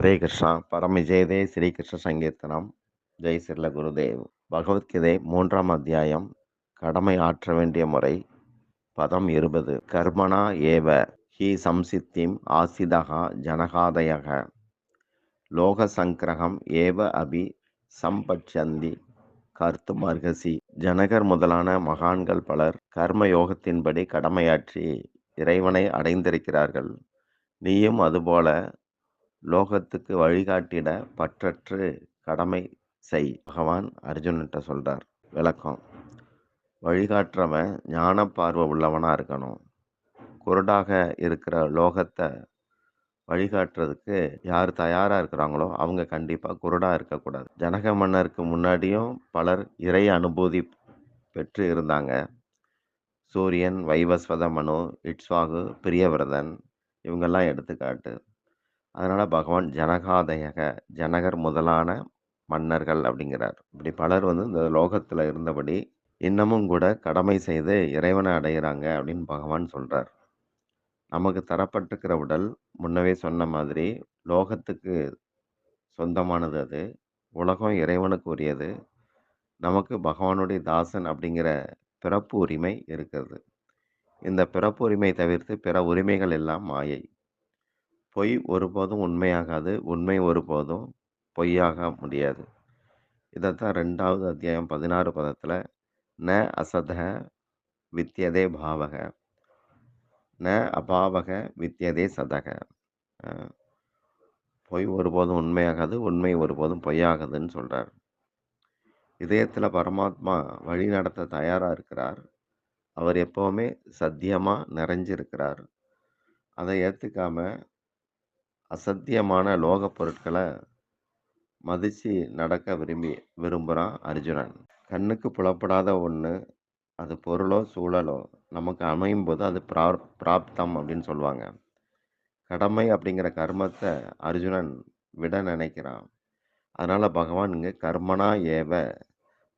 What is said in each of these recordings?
ஹரே கிருஷ்ணா பரமஜெயதே ஸ்ரீகிருஷ்ண சங்கீர்த்தனம் ஜெய் சிர்ல குருதேவ். பகவத்கீதை 3ஆம் அத்தியாயம். கடமை ஆற்ற வேண்டிய முறை. பதம் 20. கர்மணா ஏவ ஹி சம்சித்திம் ஆசிதகா ஜனகாதயக லோக சங்கிரகம் ஏவ அபி சம்பட்சந்தி கர்த்தும் அர்ஹசி. ஜனகர் முதலான மகான்கள் பலர் கர்ம யோகத்தின்படி கடமையாற்றி இறைவனை அடைந்திருக்கிறார்கள். நீயும் அதுபோல லோகத்துக்கு வழிகாட்டிட பற்றற்று கடமை செய். பகவான் அர்ஜுனன்ட்ட சொல்றார். விளக்கம்: வழிகாட்டுறவன் ஞான பார்வை உள்ளவனா இருக்கணும். குருடாக இருக்கிற லோகத்தை வழிகாட்டுறதுக்கு யார் தயாரா இருக்கிறாங்களோ அவங்க கண்டிப்பா குருடா இருக்கக்கூடாது. ஜனக மன்னருக்கு முன்னாடியும் பலர் இறை அனுபூதி பெற்று இருந்தாங்க. சூரியன், வைவஸ்வத மனு, இட்ஸ்வாகு, பிரியவிரதன் இவங்கெல்லாம் எடுத்துக்காட்டு. அதனால பகவான் ஜனகாதயக, ஜனகர் முதலான மன்னர்கள் அப்படிங்கிறார். இப்படி பலர் இந்த லோகத்துல இருந்தபடி இன்னமும் கூட கடமை செய்து இறைவனை அடைகிறாங்க அப்படின்னு பகவான் சொல்றார். நமக்கு தரப்பட்டிருக்கிற உடல் முன்னவே சொன்ன மாதிரி லோகத்துக்கு சொந்தமானது. அது உலகம் இறைவனுக்கு உரியது. நமக்கு பகவானுடைய தாசன் அப்படிங்கிற பிறப்பு உரிமை இருக்கிறது. இந்த பிறப்பு உரிமை தவிர்த்து பிற உரிமைகள் எல்லாம் மாயை. பொய் ஒருபோதும் உண்மையாகாது. உண்மை ஒருபோதும் பொய்யாக முடியாது. இதைத்தான் 2வது அத்தியாயம் 16 பதத்தில் ந அசத வித்தியதே பாவக ந அபாவக வித்தியதே சதக. பொய் ஒருபோதும் உண்மையாகாது. உண்மை ஒருபோதும் பொய்யாகாதுன்னு சொல்றார். இதயத்தில் பரமாத்மா வழி நடத்த தயாராக இருக்கிறார். அவர் எப்போவுமே சத்தியமாக நிறைஞ்சிருக்கிறார். அதை ஏற்றுக்காம அசத்தியமான லோக பொருட்களை மதிச்சு நடக்க விரும்புகிறான் அர்ஜுனன். கண்ணுக்கு புலப்படாத ஒன்று, அது பொருளோ சூழலோ நமக்கு அமையும் போது அது பிராப்தம் அப்படின்னு சொல்லுவாங்க. கடமை அப்படிங்கிற கர்மத்தை அர்ஜுனன் விட நினைக்கிறான். அதனால பகவான் இங்கே கர்மனா ஏவ,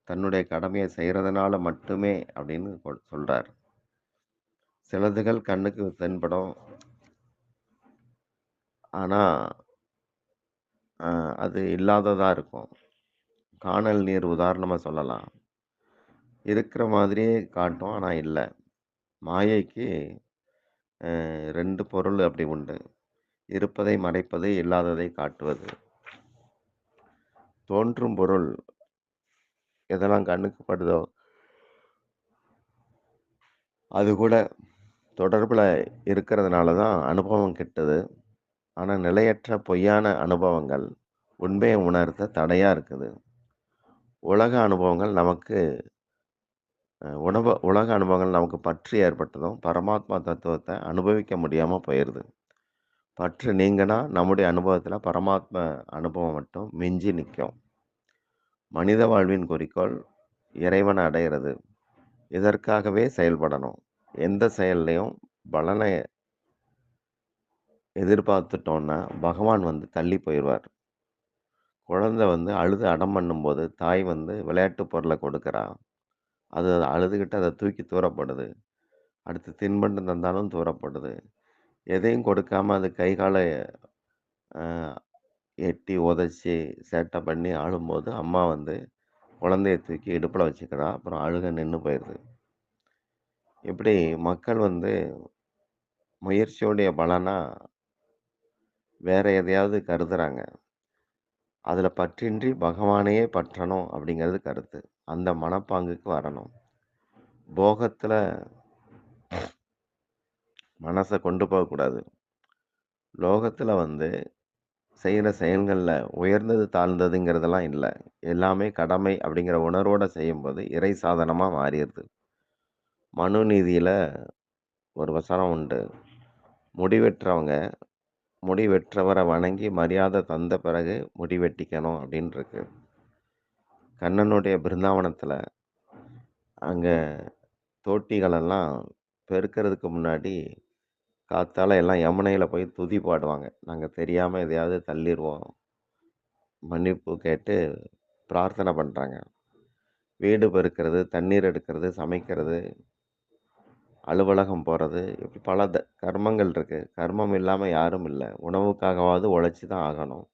தன்னுடைய கடமையை செய்கிறதுனால மட்டுமே அப்படின்னு சொல்றார். சிலதுகள் கண்ணுக்கு தென்படும், ஆனால் அது இல்லாததாக இருக்கும். காணல் நீர் உதாரணமாக சொல்லலாம். இருக்கிற மாதிரியே காட்டும், ஆனால் இல்லை. மாயைக்கு 2 பொருள் அப்படி உண்டு. இருப்பதை மறைப்பது, இல்லாததை காட்டுவது. தோன்றும் பொருள் எதெல்லாம் கண்ணுக்கு படுதோ அது கூட தொடர்பில் இருக்கிறதுனால தான் அனுபவம் கிட்டுது. ஆனால் நிலையற்ற பொய்யான அனுபவங்கள் உண்மையை உணர்த்த தடையாக இருக்குது. உலக அனுபவங்கள் நமக்கு பற்று ஏற்பட்டதும் பரமாத்மா தத்துவத்தை அனுபவிக்க முடியாமல் போயிடுது. பற்று நீங்கினா நம்முடைய அனுபவத்தில் பரமாத்மா அனுபவம் மட்டும் மிஞ்சி நிற்கும். மனித வாழ்வின் குறிக்கோள் இறைவனை அடைகிறது. இதற்காகவே செயல்படணும். எந்த செயல்லையும் பலனை எதிர்பார்த்துட்டோன்னா பகவான் தள்ளி போயிடுவார். குழந்தை அழுது அடம் பண்ணும்போது தாய் விளையாட்டு பொருளை கொடுக்குறா. அது அழுதுகிட்டு அதை தூக்கி தூரப்படுது. அடுத்து தின்பண்டம் தந்தாலும் தூரப்படுது. எதையும் கொடுக்காம அது கை காலை எட்டி உதச்சி சேட்டை பண்ணி அழும்போது அம்மா குழந்தைய தூக்கி இடுப்பில் வச்சுக்கிறா. அப்புறம் அழுக நின்று போயிடுது. இப்படி மக்கள் முயற்சியோடைய பலனா வேற எதையாவது கருதுறாங்க. அதில் பற்றின்றி பகவானையே பற்றணும் அப்படிங்கிறது கருத்து. அந்த மனப்பாங்குக்கு வரணும். போகத்தில் மனசை கொண்டு போகக்கூடாது. லோகத்தில் செய்கிற செயல்களில் உயர்ந்தது தாழ்ந்ததுங்கிறதெல்லாம் இல்லை. எல்லாமே கடமை அப்படிங்கிற உணர்வோடு செய்யும்போது இறை சாதனமாக மாறிடுது. மனு நீதியில் ஒரு வசனம் உண்டு. முடிவெற்றவரை வணங்கி மரியாதை தந்த பிறகு முடிவெட்டிக்கணும் அப்படின்னு இருக்கு. கண்ணனுடைய பிருந்தாவனத்தில் அங்கே தோட்டிகளெல்லாம் பெருக்கிறதுக்கு முன்னாடி காத்தால எல்லாம் யமுனையில் போய் துதி பாடுவாங்க. நாங்கள் தெரியாமல் எதையாவது தள்ளிடுவோம், மன்னிப்பு கேட்டு பிரார்த்தனை பண்ணுறாங்க. வீடு பெருக்கிறது, தண்ணீர் எடுக்கிறது, சமைக்கிறது, அலுவலகம் போகிறது, இப்படி பல கர்மங்கள் இருக்குது. கர்மம் இல்லாமல் யாரும் இல்லை. உணவுக்காகவாவது உழைச்சி தான் ஆகணும்.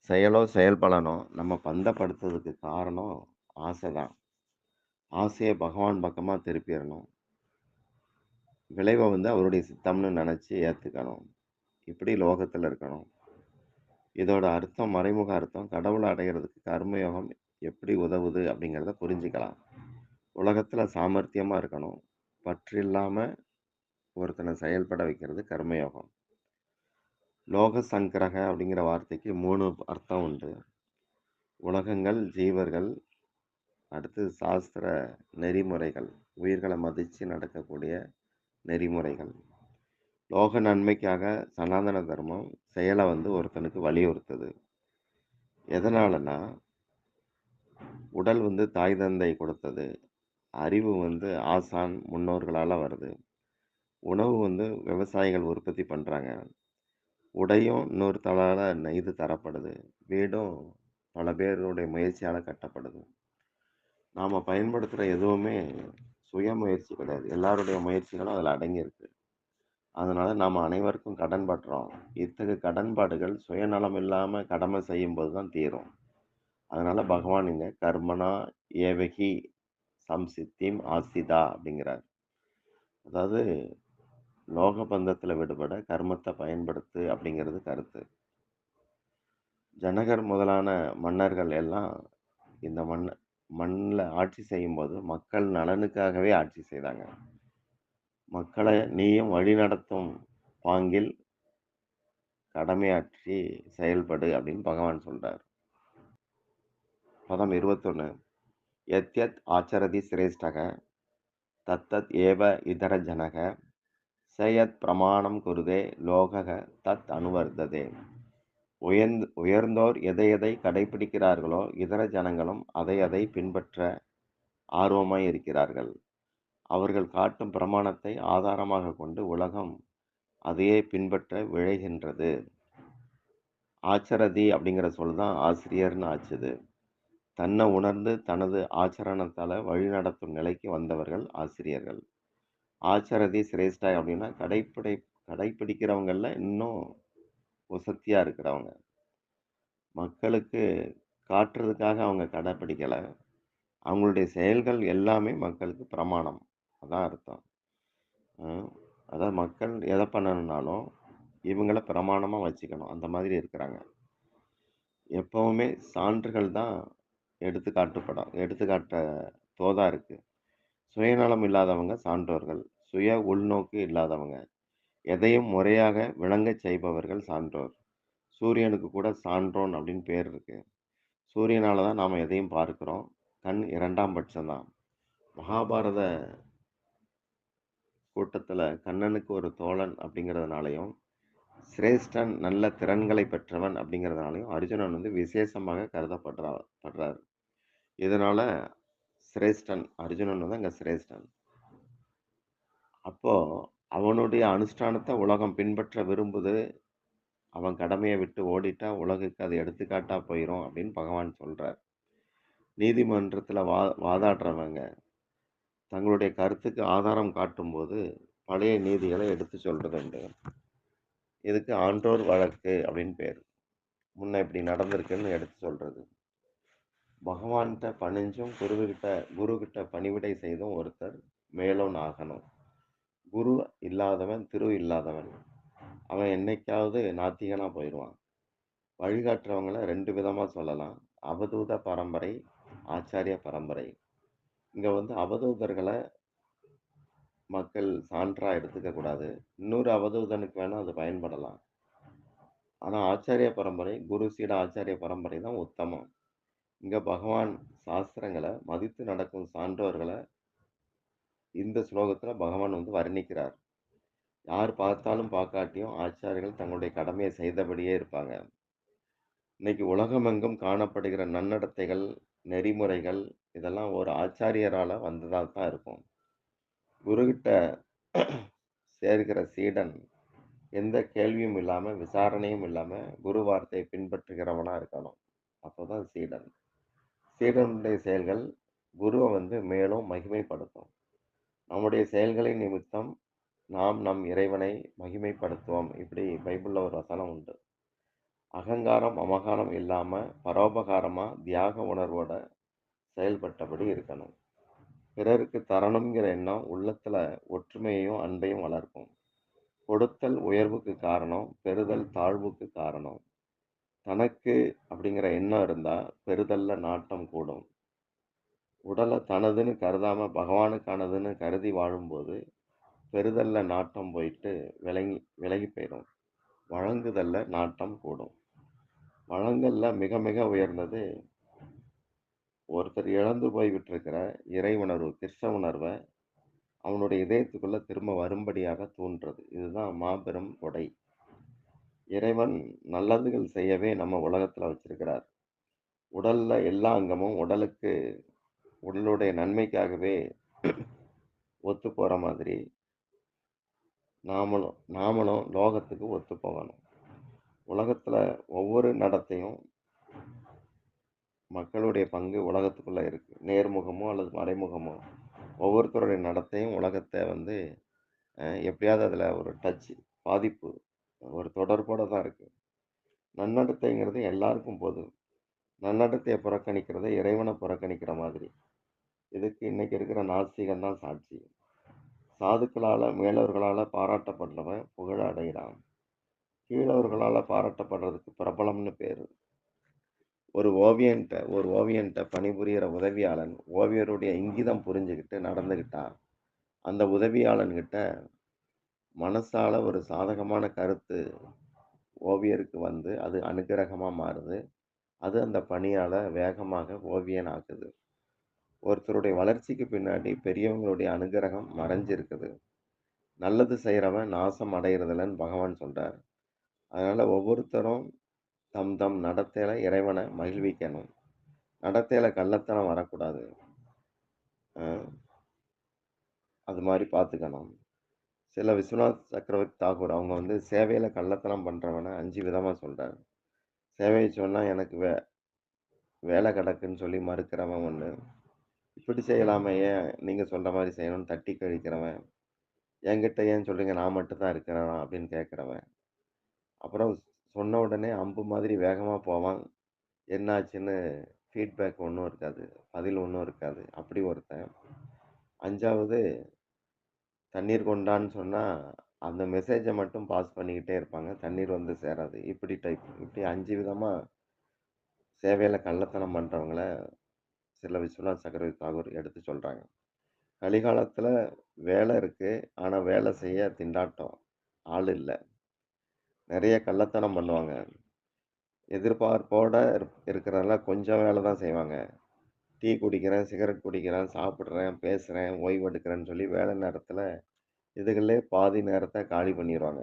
செயலோ, செயல்பலனோ நம்ம பந்தப்படுத்துறதுக்கு காரணம் ஆசை தான். ஆசைய பகவான் பக்கமா திருப்பிறணும். விளைவ வந்து அவருடைய சித்தம்னு நெனச்சு ஏத்துக்கணும். இப்படி லோகத்துல இருக்கணும். இதோட அர்த்தம், மறைமுக அர்த்தம் கடவுள அடையறதுக்கு கர்மயோகம் எப்படி உதவுது அப்படிங்கிறத புரிஞ்சுக்கலாம். உலகத்துல சாமர்த்தியமா இருக்கணும். பற்றில்லாம ஒருத்தன செயல்பட வைக்கிறது கர்மயோகம். லோக சங்கிரக அப்படிங்கிற வார்த்தைக்கு 3 அர்த்தம் உண்டு. உலகங்கள், ஜீவர்கள், அடுத்து சாஸ்திர நெறிமுறைகள். உயிர்கள மதிச்சு நடக்கக்கூடிய நெறிமுறைகள். லோக நன்மைக்காக சனாதன தர்மம் செயல வந்து ஒருத்தனுக்கு வலியுறுத்துது. எதனாலன்னா, உடல் வந்து தாய் தந்தை கொடுத்தது. அறிவு வந்து ஆசான், முன்னோர்களால வருது. உணவு வந்து விவசாயிகள் உற்பத்தி பண்றாங்க. உடையும் இன்னொருத்தரால நெய்து தரப்படுது. வீடும் பல பேருடைய முயற்சியால கட்டப்படுது. நாம பயன்படுத்துற எதுவுமே சுய முயற்சி கிடையாது. எல்லாருடைய முயற்சிகளும் அதுல அடங்கியிருக்கு. அதனால நாம அனைவருக்கும் கடன் பட்டுறோம். இத்தகைய கடன்பாடுகள் சுயநலம் இல்லாம கடமை செய்யும்போது தான் தீரும். அதனால பகவான் இங்க கர்மனா ஏவகி சம்சித்திம் ஆசிதா அப்படிங்கிறார். அதாவது லோக பந்தத்துல விடுபட கர்மத்தை பயன்படுத்து அப்படிங்கிறது கருத்து. ஜனகர் முதலான மன்னர்கள் எல்லாம் இந்த மண்ல ஆட்சி செய்யும்போது மக்கள் நலனுக்காகவே ஆட்சி செய்தாங்க. மக்களை நீயும் வழிநடத்தும் பாங்கில் கடமையாற்றி செயல்படு அப்படின்னு பகவான் சொல்றார். பதம் 21. யத் யத் ஆச்சரதி சிரேஷ்டக தத்தத் ஏவ இதர ஜனக ச யத் பிரமாணம் குருதே லோகக தத் அனுவர்த்ததே. உயர்ந்தோர் எதை எதை கடைபிடிக்கிறார்களோ இதர ஜனங்களும் அதை அதை பின்பற்ற ஆர்வமாய் இருக்கிறார்கள். அவர்கள் காட்டும் பிரமாணத்தை ஆதாரமாக கொண்டு உலகம் அதையே பின்பற்ற விழைகின்றது. ஆச்சரதி அப்படிங்கிற சொல் தான் ஆசிரியர்னு ஆச்சுது. தன்னை உணர்ந்து தனது ஆச்சரணத்தால வழிநடத்தும் நிலைக்கு வந்தவர்கள் ஆசிரியர்கள். ஆச்சரதி சிரேஷ்டாய் அப்படின்னா கடைப்பிடிக்கிறவங்கள்ல இன்னும் உசத்தியா இருக்கிறவங்க. மக்களுக்கு காட்டுறதுக்காக அவங்க கடைப்பிடிக்கல. அவங்களுடைய செயல்கள் எல்லாமே மக்களுக்கு பிரமாணம். அதான் அர்த்தம். ம். அதாவது மக்கள் எதை பண்ணணும்னாலும் இவங்கள பிரமாணமா வச்சுக்கணும். அந்த மாதிரி இருக்கிறாங்க. எப்பவுமே சான்றுகள் தான் எடுத்துக்காட்ட தோதா இருக்கு. சுயநலம் இல்லாதவங்க சான்றோர்கள். சுய உள்நோக்கு இல்லாதவங்க. எதையும் முறையாக விளங்கச் செய்பவர்கள் சான்றோர். சூரியனுக்கு கூட சான்றோன் அப்படின்னு பேர் இருக்கு. சூரியனால தான் நாம எதையும் பார்க்கிறோம். கண் 2ஆம் பட்சம் தான். மகாபாரத கூட்டத்துல கண்ணனுக்கு ஒரு தோழன் அப்படிங்கிறதுனாலையும், சிரேஷ்டன் நல்ல திறன்களை பெற்றவன் அப்படிங்கிறதுனாலையும் அர்ஜுனன் வந்து விசேஷமாக படுறார். இதனால சிரேஷ்டன் அர்ஜுனன் வந்து அங்க சிரேஷ்டன். அப்போ அவனுடைய அனுஷ்டானத்தை உலகம் பின்பற்ற விரும்புது. அவன் கடமையை விட்டு ஓடிட்டா உலகுக்கு அது எடுத்துக்காட்டா போயிரும் அப்படின்னு பகவான் சொல்றார். நீதிமன்றத்துல வாதாடுறவங்க தங்களுடைய கருத்துக்கு ஆதாரம் காட்டும்போது பழைய நீதிகளை எடுத்து சொல்றது உண்டு. இதுக்கு ஆன்றோர் வழக்கு அப்படின்னு பேர். முன்ன இப்படி நடந்திருக்குன்னு எடுத்து சொல்றது. பகவான்கிட்ட பணிஞ்சும் குரு கிட்ட பணிவிடை செய்தும் ஒருத்தர் மேலோன் ஆகணும். குரு இல்லாதவன் திரு இல்லாதவன். அவன் என்னைக்காவது நாத்திகனா போயிடுவான். வழிகாட்டுறவங்கள 2 விதமா சொல்லலாம். அவதூத பரம்பரை, ஆச்சாரிய பரம்பரை. இங்க வந்து அவதூதர்கள மக்கள் சான்றா எடுத்துக்க கூடாது. இன்னொரு அவதூதனுக்கு வேணா அது பயன்படலாம். ஆனா ஆச்சாரிய பரம்பரை, குரு சீட ஆச்சாரிய பரம்பரை தான் உத்தமம். இங்க பகவான் சாஸ்திரங்கள மதித்து நடக்கும் சான்றோர்கள இந்த ஸ்லோகத்துல பகவான் வந்து வர்ணிக்கிறார். யார் பார்த்தாலும் பார்க்காட்டியும் ஆச்சாரியர்கள் தங்களுடைய கடமையை செய்தபடியே இருப்பாங்க. இன்னைக்கு உலகமெங்கும் காணப்படுகிற நன்னடத்தைகள், நெறிமுறைகள் இதெல்லாம் ஒரு ஆச்சாரியரால வந்ததா தான் இருக்கும். குருகிட்ட சேர்கிற சீடன் எந்த கேள்வியும் இல்லாம, விசாரணையும் இல்லாம குரு வார்த்தையை பின்பற்றுகிறவனா இருக்கணும். அப்போதான் சீடன். சீடனுடைய செயல்கள் குருவை வந்து மேலும் மகிமைப்படுத்தும். நம்முடைய செயல்களின் நிமித்தம் நாம் நம் இறைவனை மகிமைப்படுத்துவோம். இப்படி பைபிள்ல ஒரு வசனம் உண்டு. அகங்காரம், அமகாரம் இல்லாம பரோபகாரமா தியாக உணர்வோட செயல்பட்டபடி இருக்கணும். பிறருக்கு தரணுங்கிற எண்ணம் உள்ளத்துல ஒற்றுமையையும், அன்பையும் வளர்க்கும். கொடுத்தல் உயர்வுக்கு காரணம், பெறுதல் தாழ்வுக்கு காரணம். தனக்கு அப்படிங்கிற எண்ணம் இருந்தா பெறுதல்ல நாட்டம் கூடும். உடல தனதுன்னு கருதாம பகவானுக்கானதுன்னு கருதி வாழும்போது பெறுதல்ல நாட்டம் போயிட்டு விலகி போயிடும். வழங்குதல்ல நாட்டம் கூடும். வழங்கல்ல மிக மிக உயர்ந்தது ஒருத்தர் இழந்து போய் விட்டிருக்கிற இறை உணர்வு, கிருஷ்ண உணர்வ அவனுடைய இதயத்துக்குள்ள திரும்ப வரும்படியாக தூண்டுறது. இதுதான் மாபெரும் கொடை. இறைவன் நல்லதுகள் செய்யவே நம்ம உலகத்துல வச்சிருக்கிறார். உடல்ல எல்லா அங்கமும் உடலுடைய நன்மைக்காகவே ஒத்து போற மாதிரி நாமளும் லோகத்துக்கு ஒத்து போகணும். உலகத்துல ஒவ்வொரு நடத்தையும் மக்களுடைய பங்கு உலகத்துக்குள்ள இருக்கு. நேர்முகமோ அல்லது மறைமுகமோ ஒவ்வொருத்தருடைய நடத்தையும் உலகத்தை வந்து எப்படியாவது அதுல ஒரு டச் பாதிப்பு ஒரு தொடர்போட தான் இருக்கு. நன்னடத்தைங்கிறது எல்லாருக்கும் பொது. நன்னடத்தையை புறக்கணிக்கிறது இறைவனை புறக்கணிக்கிற மாதிரி. இதுக்கு இன்னைக்கு இருக்கிற நாஸ்திகன் தான் சாட்சி. சாதுக்களால மேலவர்களால பாராட்டப்படுறவன் புகழ அடைகிறான். கீழவர்களால பாராட்டப்படுறதுக்கு பிரபலம்னு பேரு. ஒரு ஓவியன்ட்ட பணிபுரியிற உதவியாளன் ஓவியருடைய இங்கிதம் புரிஞ்சுக்கிட்டு நடந்துகிட்டா அந்த உதவியாளன் கிட்ட மனசால ஒரு சாதகமான கருத்து ஓவியருக்கு வந்து அது அனுக்கிரகமா மாறுது. அது அந்த பணியால வேகமாக ஓவியன் ஆக்குது. ஒருத்தருடைய வளர்ச்சிக்கு பின்னாடி பெரியவங்களுடைய அனுக்கிரகம் மறைஞ்சிருக்குது. நல்லது செய்யறவன் நாசம் அடையறதில்லன்னு பகவான் சொல்றார். அதனால ஒவ்வொருத்தரும் தம் தம் நடத்தையில இறைவனை மகிழ்விக்கணும். நடத்தையில கள்ளத்தனம் வரக்கூடாது. அஹ் அது மாதிரி பார்த்துக்கணும். சில விஸ்வநாத் சக்கரவர்த்தி தாகூர் அவங்க வந்து சேவையில கள்ளத்தனம் பண்றவனை 5 விதமா சொல்றாரு. சேவை சொன்னா எனக்கு வேலை கிடக்குன்னு சொல்லி மறுக்கிறவன் ஒண்ணு. இப்படி செய்யலாமே ஏன் நீங்க சொல்ற மாதிரி செய்யணும்னு தட்டி கழிக்கிறவன். என்கிட்ட ஏன் சொல்றீங்க நான் மட்டும் தான் இருக்கிறேன் அப்படின்னு கேட்கிறவன். அப்புறம் சொன்ன உடனே அம்பு மாதிரி வேகமா போவான். என்னாச்சுன்னு ஃபீட்பேக் ஒன்றும் இருக்காது. பதில் ஒன்றும் இருக்காது. அப்படி ஒருத்தன். 5வது தண்ணீர் கொண்டான்னு சொன்னா அந்த மெசேஜை மட்டும் பாஸ் பண்ணிக்கிட்டே இருப்பாங்க. தண்ணீர் வந்து சேராது. இப்படி டைப். இப்படி 5 விதமா சேவையில கள்ளத்தனம் பண்றவங்கள சில விஸ்வநாத் சக்கரவர்த்தி தாகூர் எடுத்து சொல்றாங்க. கலிகாலத்துல வேலை இருக்கு. ஆனா வேலை செய்ய திண்டாட்டம். ஆள் இல்ல. நிறைய கள்ளத்தனம் பண்ணுவாங்க. எதிர்பார்ப்போட இருக்கிறனால கொஞ்சம் வேலை தான் செய்வாங்க. டீ குடிக்கிறேன், சிகரெட் குடிக்கிறேன், சாப்பிடுறேன், பேசுறேன், ஓய்வு எடுக்கிறேன்னு சொல்லி வேலை நேரத்துல இதுகளே பாதி நேரத்தை காலி பண்ணிடுவாங்க.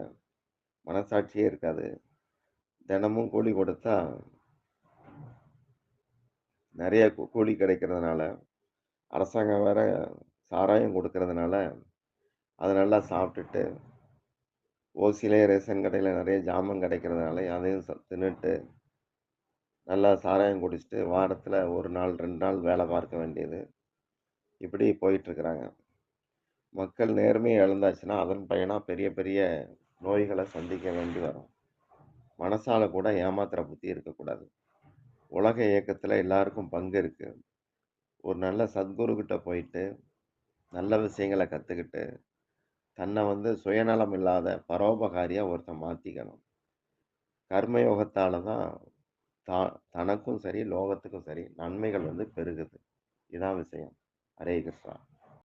மனசாட்சியே இருக்காது. தினமும் கூலி கொடுத்தா நிறைய கூலி கிடைக்கிறதுனால அரசாங்கம் வேற சாராயம் கொடுக்கறதுனால அதை நல்லா சாப்பிட்டுட்டு ஓசிலே ரேஷன் கடையில் நிறைய ஜாமான் கிடைக்கிறதுனால அதையும் தின்னுட்டு நல்லா சாராயம் குடிச்சிட்டு வாரத்தில் ஒரு நாள் 2 நாள் வேலை பார்க்க வேண்டியது. இப்படி போயிட்டு இருக்கிறாங்க. மக்கள் நேர்மையை இழந்தாச்சுன்னா அதன் பயனா பெரிய பெரிய நோய்களை சந்திக்க வேண்டி வரும். மனசால கூட ஏமாத்துற புத்தி இருக்கக்கூடாது. உலக இயக்கத்துல எல்லாருக்கும் பங்கு இருக்கு. ஒரு நல்ல சத்குரு கிட்ட போயிட்டு நல்ல விஷயங்களை கத்துக்கிட்டு தன்னை வந்து சுயநலம் இல்லாத பரோபகாரியா ஒருத்தன் மாத்திக்கணும். கர்மயோகத்தால தான் தனக்கும் சரி லோகத்துக்கும் சரி நன்மைகள் வந்து பெருகுது. இதான் விஷயம். ஹரே கிருஷ்ணா.